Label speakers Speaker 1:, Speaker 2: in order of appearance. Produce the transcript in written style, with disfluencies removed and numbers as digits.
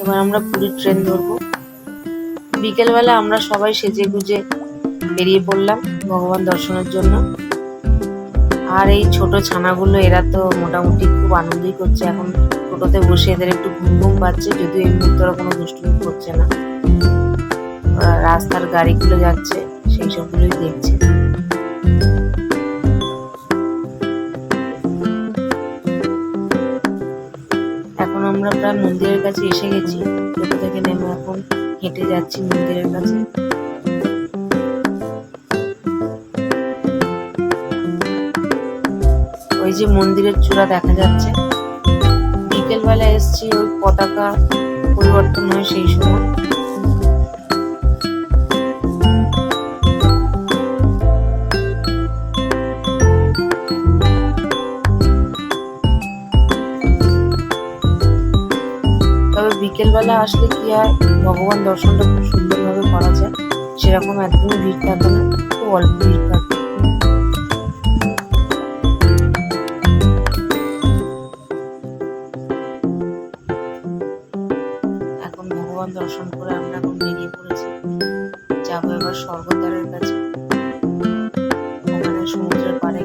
Speaker 1: এবার আমরা পুরীর ট্রেন ধরবো। বিকেলবেলা আমরা সবাই সেজে গুজে বেরিয়ে পড়লাম ভগবান দর্শনের জন্য। আর এই ছোট ছানাগুলো এরা তো মোটামুটি খুব আনন্দই করছে। এখন টোটোতে বসে এদের একটু ঘুম ঘুম পাচ্ছে, যদিও এই মুহূর্তে ওরা কোনো দুষ্টুমি করছে না। ওরা রাস্তার গাড়িগুলো যাচ্ছে সেই সবগুলোই দেখছে। এখন আমরা প্রায় মন্দিরের কাছে এসে গেছি। টোটো থেকে নেমে এখন হেঁটে যাচ্ছি মন্দিরের কাছে। ওই যে মন্দিরের চূড়া দেখা যাচ্ছে। বিকেলবেলা এসছি, ওই পতাকা পরিবর্তন হয় সেই সময়। তবে বিকেলবেলা আসলে কি হয়, ভগবান দর্শনটা খুব সুন্দরভাবে করা যায়। সেরকম একদমই ভিড় থাকে না, খুব অল্প ভিড় থাকে। এখন ভগবান দর্শন করে আমরা এখন বেরিয়ে পড়েছি, যাবো এবার স্বর্গদ্বারের কাছে। ওখানে সমুদ্রের পাড়ে